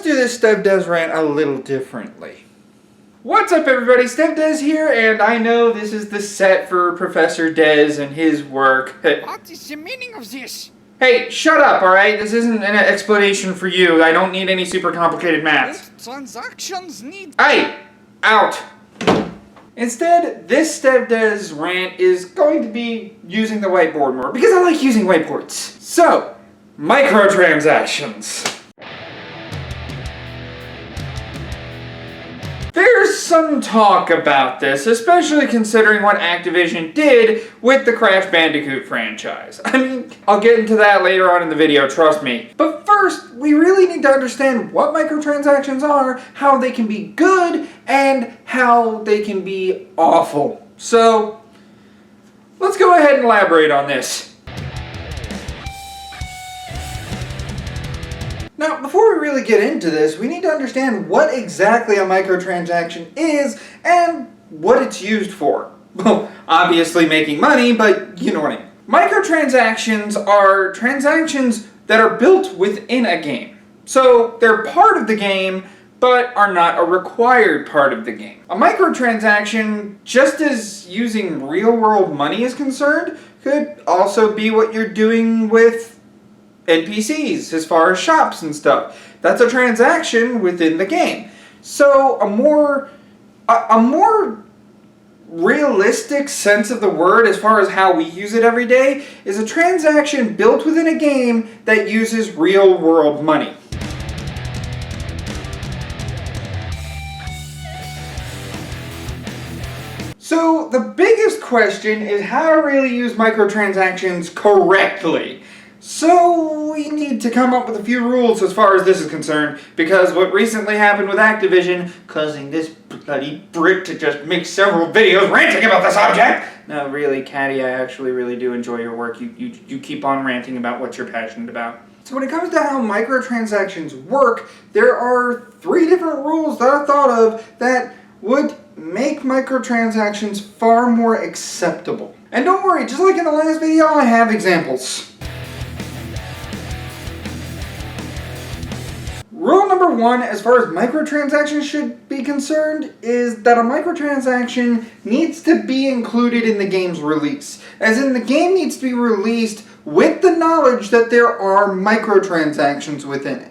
do this StevDeS rant a little differently. What's up everybody, StevDeS here, and I know this is the set for Professor Des and his work. What is the meaning of this? Hey, shut up, alright? This isn't an explanation for you. I don't need any super complicated math. Transactions need... Hey! Out! Instead, this StevDeS rant is going to be using the whiteboard more, because I like using whiteboards. So, microtransactions. There's some talk about this, especially considering what Activision did with the Crash Bandicoot franchise. I mean, I'll get into that later on in the video, trust me. But first, we really need to understand what microtransactions are, how they can be good, and how they can be awful. So, let's go ahead and elaborate on this. Now, before we really get into this, we need to understand what exactly a microtransaction is and what it's used for. Well, obviously making money, but you know what I mean. Microtransactions are transactions that are built within a game. So, they're part of the game, but are not a required part of the game. A microtransaction, just as using real-world money is concerned, could also be what you're doing with NPCs, as far as shops and stuff. That's a transaction within the game. So a more realistic sense of the word, as far as how we use it every day, is a transaction built within a game that uses real world money. So the biggest question is how to really use microtransactions correctly. So we need to come up with a few rules as far as this is concerned, because what recently happened with Activision, causing this bloody brick to just make several videos ranting about the subject. No, really, Caddy, I actually really do enjoy your work. You keep on ranting about what you're passionate about. So when it comes to how microtransactions work, there are 3 different rules that I thought of that would make microtransactions far more acceptable. And don't worry, just like in the last video, I have examples. Rule number 1, as far as microtransactions should be concerned, is that a microtransaction needs to be included in the game's release. As in, the game needs to be released with the knowledge that there are microtransactions within it.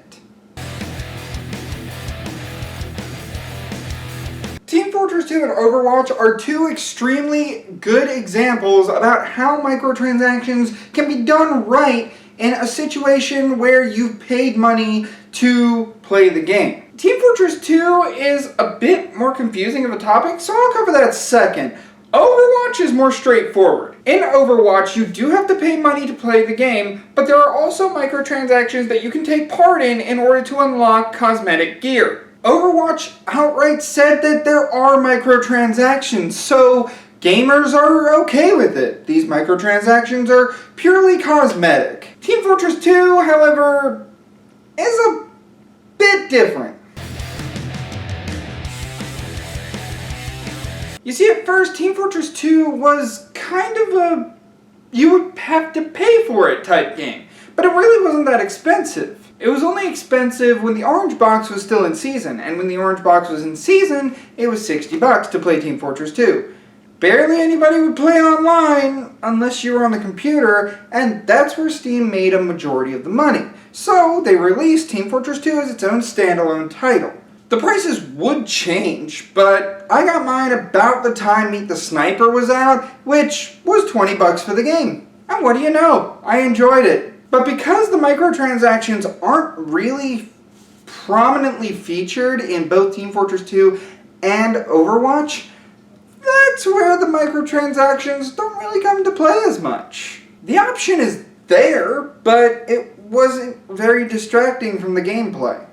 Team Fortress 2 and Overwatch are 2 extremely good examples about how microtransactions can be done right in a situation where you've paid money to play the game. Team Fortress 2 is a bit more confusing of a topic, so I'll cover that second. Overwatch is more straightforward. In Overwatch, you do have to pay money to play the game, but there are also microtransactions that you can take part in order to unlock cosmetic gear. Overwatch outright said that there are microtransactions, so gamers are okay with it. These microtransactions are purely cosmetic. Team Fortress 2, however, is a bit different. You see, at first, Team Fortress 2 was kind of a you would have to pay for it type game, but it really wasn't that expensive. It was only expensive when the orange box was still in season, and when the orange box was in season, it was $60 to play Team Fortress 2. Barely anybody would play online unless you were on the computer, and that's where Steam made a majority of the money. So they released Team Fortress 2 as its own standalone title. The prices would change, but I got mine about the time Meet the Sniper was out, which was $20 for the game. And what do you know? I enjoyed it. But because the microtransactions aren't really prominently featured in both Team Fortress 2 and Overwatch, that's where the microtransactions don't really come into play as much. The option is there, but it wasn't very distracting from the gameplay.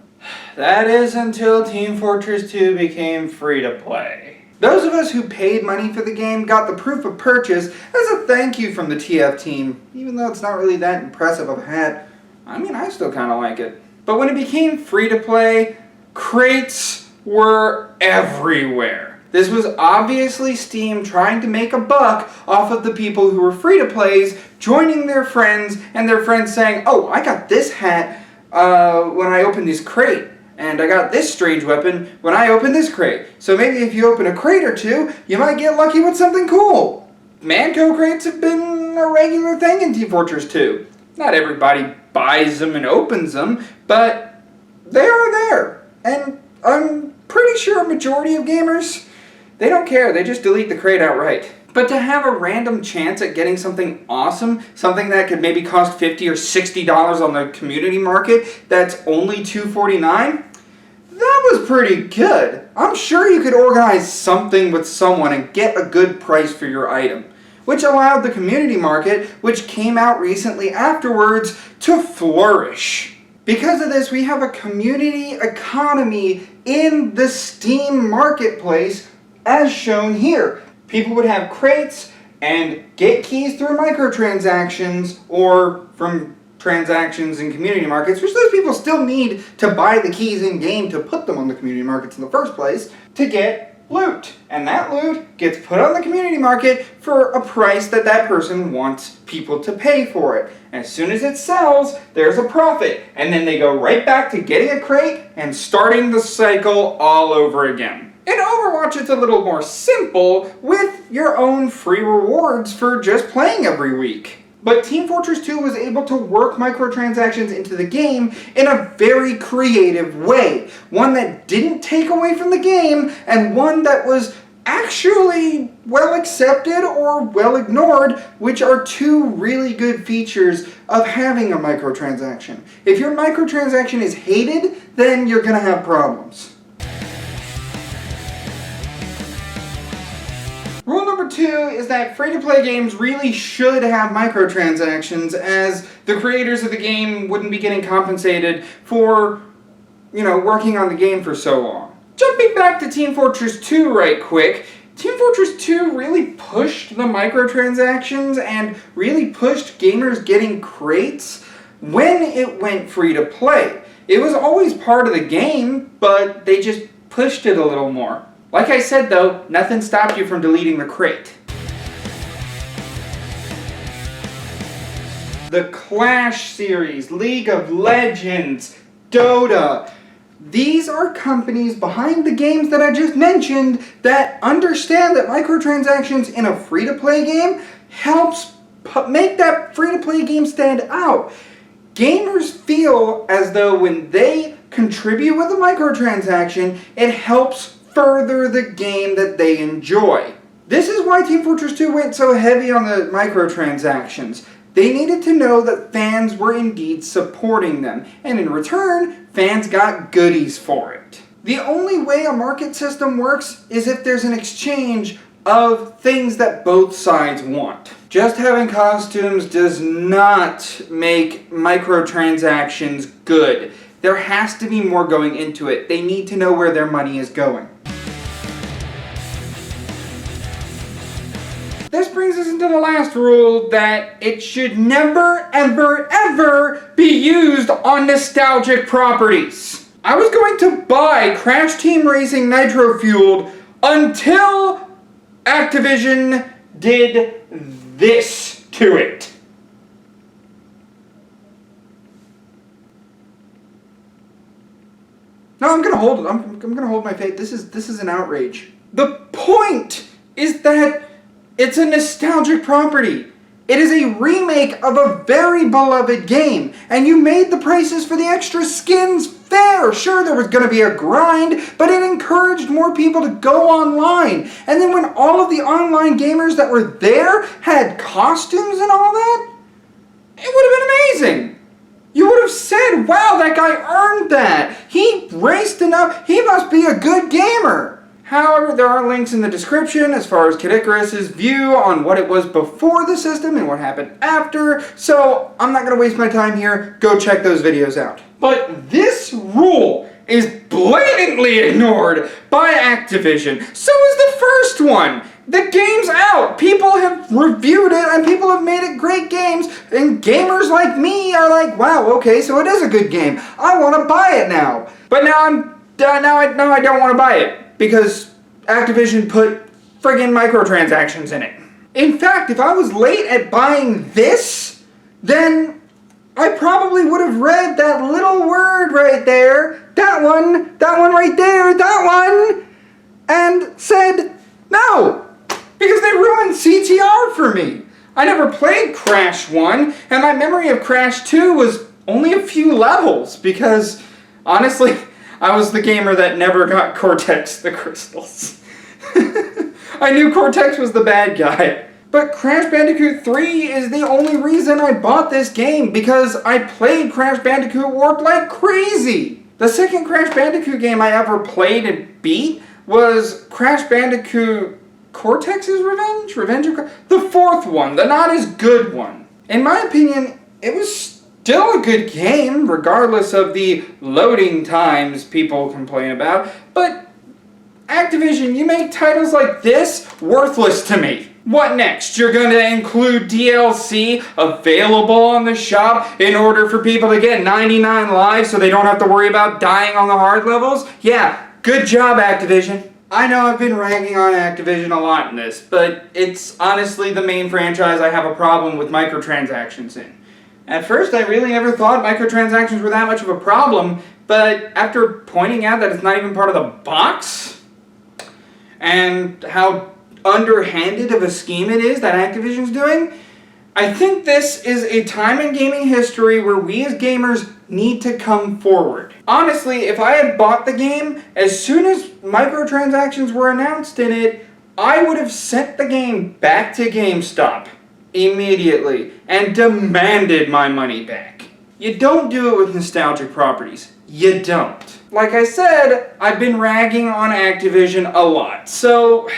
That is until Team Fortress 2 became free to play. Those of us who paid money for the game got the proof of purchase as a thank you from the TF team, even though it's not really that impressive of a hat. I mean, I still kind of like it. But when it became free to play, crates were everywhere. This was obviously Steam trying to make a buck off of the people who were free-to-plays, joining their friends, and their friends saying, "Oh, I got this hat when I opened this crate." And I got this strange weapon when I opened this crate. So maybe if you open a crate or two, you might get lucky with something cool. Manco crates have been a regular thing in Team Fortress 2. Not everybody buys them and opens them, but they are there. And I'm pretty sure a majority of gamers, they don't care. They just delete the crate outright. But to have a random chance at getting something awesome, something that could maybe cost $50 or $60 on the community market, that's only $2.49, that was pretty good. I'm sure you could organize something with someone and get a good price for your item, which allowed the community market, which came out recently afterwards, to flourish. Because of this, we have a community economy in the Steam marketplace, as shown here. People would have crates and get keys through microtransactions or from transactions in community markets, which those people still need to buy the keys in-game to put them on the community markets in the first place, to get loot. And that loot gets put on the community market for a price that that person wants people to pay for it. And as soon as it sells, there's a profit. And then they go right back to getting a crate and starting the cycle all over again. In Overwatch, it's a little more simple with your own free rewards for just playing every week. But Team Fortress 2 was able to work microtransactions into the game in a very creative way. One that didn't take away from the game, and one that was actually well accepted or well ignored, which are two really good features of having a microtransaction. If your microtransaction is hated, then you're going to have problems. Rule number 2 is that free-to-play games really should have microtransactions, as the creators of the game wouldn't be getting compensated for, working on the game for so long. Jumping back to Team Fortress 2 right quick, Team Fortress 2 really pushed the microtransactions and really pushed gamers getting crates when it went free-to-play. It was always part of the game, but they just pushed it a little more. Like I said though, nothing stopped you from deleting the crate. The Clash series, League of Legends, Dota, these are companies behind the games that I just mentioned that understand that microtransactions in a free-to-play game helps make that free-to-play game stand out. Gamers feel as though when they contribute with a microtransaction, it helps further the game that they enjoy. This is why Team Fortress 2 went so heavy on the microtransactions. They needed to know that fans were indeed supporting them, and in return, fans got goodies for it. The only way a market system works is if there's an exchange of things that both sides want. Just having costumes does not make microtransactions good. There has to be more going into it. They need to know where their money is going. This brings us into the last rule, that it should never, ever, ever be used on nostalgic properties. I was going to buy Crash Team Racing Nitro Fueled until Activision did this to it. No, I'm gonna hold it. I'm gonna hold my faith. This is an outrage. The point is that it's a nostalgic property. It is a remake of a very beloved game, and you made the prices for the extra skins fair. Sure, there was going to be a grind, but it encouraged more people to go online. And then when all of the online gamers that were there had costumes and all that, it would have been amazing. You would have said, wow, that guy earned that. He raced enough. He must be a good gamer. However, there are links in the description as far as Caddicarus' view on what it was before the system and what happened after, so I'm not going to waste my time here. Go check those videos out. But this rule is blatantly ignored by Activision. So is the first one. The game's out. People have reviewed it and people have made it great games, and gamers like me are like, wow, okay, so it is a good game. I want to buy it now. But now I don't want to buy it, because Activision put friggin' microtransactions in it. In fact, if I was late at buying this, then I probably would have read that little word right there that one right there, that one, and said no, because they ruined CTR for me. I never played Crash 1, and my memory of Crash 2 was only a few levels, because, honestly, I was the gamer that never got Cortex the crystals. I knew Cortex was the bad guy. But Crash Bandicoot 3 is the only reason I bought this game, because I played Crash Bandicoot Warped like crazy. The second Crash Bandicoot game I ever played and beat was Crash Bandicoot Cortex's Revenge? The fourth one, the not as good one. In my opinion, it was still a good game, regardless of the loading times people complain about, but Activision, you make titles like this worthless to me. What next? You're going to include DLC available on the shop in order for people to get 99 lives so they don't have to worry about dying on the hard levels? Yeah, good job, Activision. I know I've been ragging on Activision a lot in this, but it's honestly the main franchise I have a problem with microtransactions in. At first, I really never thought microtransactions were that much of a problem, but after pointing out that it's not even part of the box, and how underhanded of a scheme it is that Activision's doing, I think this is a time in gaming history where we as gamers need to come forward. Honestly, if I had bought the game, as soon as microtransactions were announced in it, I would have sent the game back to GameStop immediately and demanded my money back. You don't do it with nostalgic properties. You don't. Like I said, I've been ragging on Activision a lot, so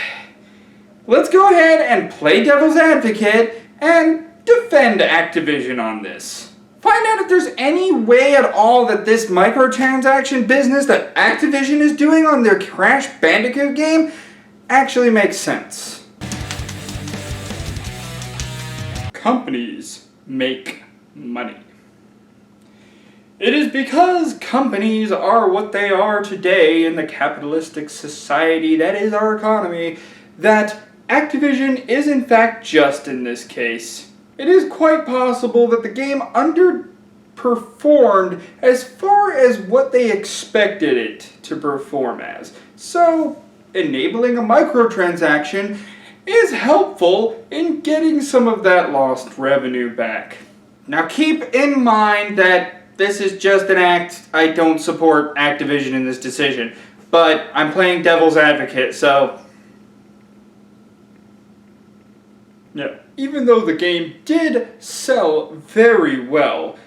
let's go ahead and play devil's advocate and defend Activision on this. Find out if there's any way at all that this microtransaction business that Activision is doing on their Crash Bandicoot game actually makes sense. Companies make money. It is because companies are what they are today in the capitalistic society that is our economy that Activision is in fact just in this case. It is quite possible that the game underperformed as far as what they expected it to perform as. So, enabling a microtransaction is helpful in getting some of that lost revenue back. Now keep in mind that this is just an act. I don't support Activision in this decision, but I'm playing devil's advocate, so yeah. Even though the game did sell very well,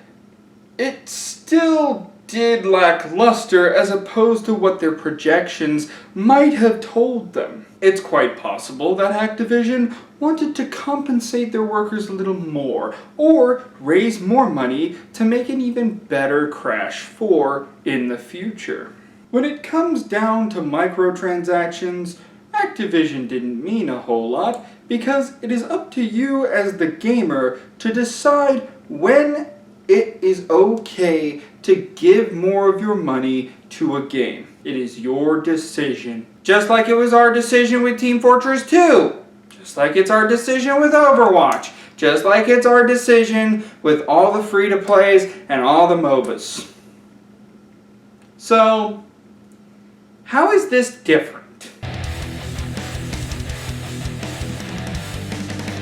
it still did lack luster as opposed to what their projections might have told them. It's quite possible that Activision wanted to compensate their workers a little more, or raise more money to make an even better Crash 4 in the future. When it comes down to microtransactions, Activision didn't mean a whole lot, because it is up to you as the gamer to decide when it is okay to give more of your money to a game. It is your decision. Just like it was our decision with Team Fortress 2. Just like it's our decision with Overwatch. Just like it's our decision with all the free-to-plays and all the MOBAs. So, how is this different?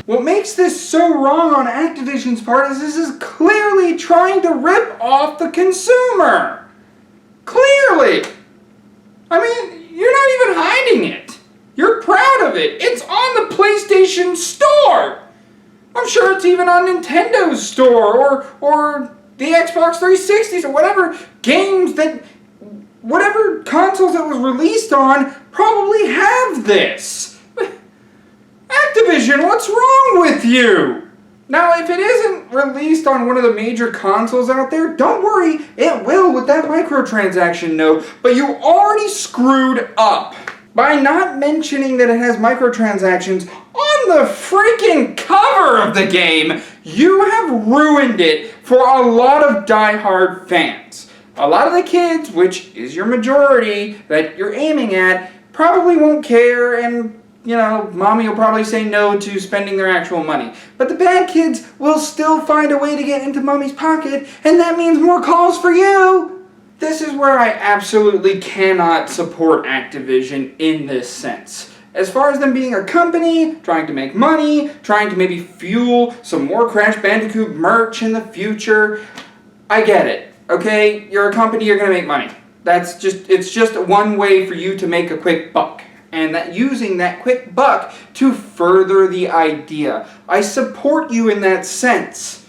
What makes this so wrong on Activision's part is this is clearly trying to rip off the consumer. Clearly! I mean, you're not even hiding it. You're proud of it. It's on the PlayStation Store. I'm sure it's even on Nintendo's store or the Xbox 360s or whatever games that, whatever consoles it was released on probably have this. Activision, what's wrong with you? Now, if it isn't released on one of the major consoles out there, don't worry, it will with that microtransaction note, but you already screwed up by not mentioning that it has microtransactions on the freaking cover of the game. You have ruined it for a lot of die-hard fans. A lot of the kids, which is your majority that you're aiming at, probably won't care, and you know, mommy will probably say no to spending their actual money. But the bad kids will still find a way to get into mommy's pocket, and that means more calls for you. This is where I absolutely cannot support Activision in this sense. As far as them being a company, trying to make money, trying to maybe fuel some more Crash Bandicoot merch in the future, I get it, okay? You're a company, you're gonna make money. It's just one way for you to make a quick buck. And that using that quick buck to further the idea. I support you in that sense.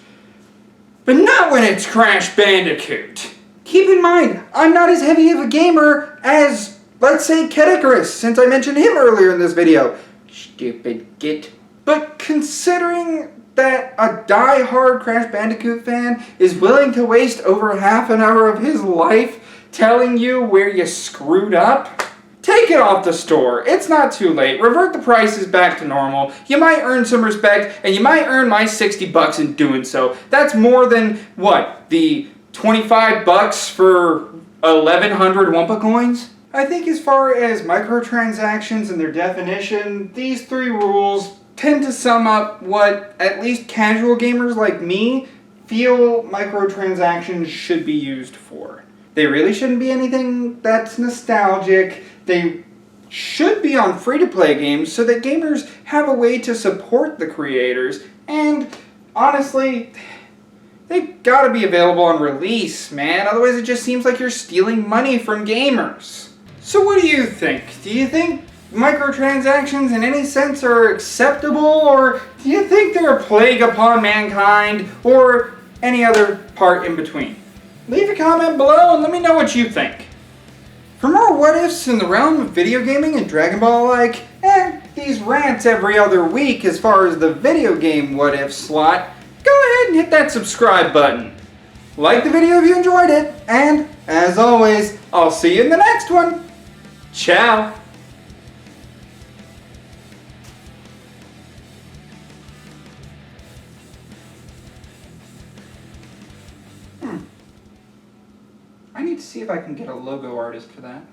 But not when it's Crash Bandicoot. Keep in mind, I'm not as heavy of a gamer as, let's say, Caddicarus, since I mentioned him earlier in this video. Stupid git. But considering that a die-hard Crash Bandicoot fan is willing to waste over half an hour of his life telling you where you screwed up, take it off the store. It's not too late. Revert the prices back to normal. You might earn some respect, and you might earn my $60 in doing so. That's more than, what, the $25 for 1,100 Wumpa coins? I think as far as microtransactions and their definition, these 3 rules tend to sum up what at least casual gamers like me feel microtransactions should be used for. They really shouldn't be anything that's nostalgic. They should be on free-to-play games so that gamers have a way to support the creators, and honestly, they gotta be available on release, man. Otherwise it just seems like you're stealing money from gamers. So what do you think? Do you think microtransactions in any sense are acceptable, or do you think they're a plague upon mankind, or any other part in between? Leave a comment below and let me know what you think. For more what-ifs in the realm of video gaming and Dragon Ball alike, and these rants every other week as far as the video game what-if slot, go ahead and hit that subscribe button. Like the video if you enjoyed it, and as always, I'll see you in the next one. Ciao. I need to see if I can get a logo artist for that.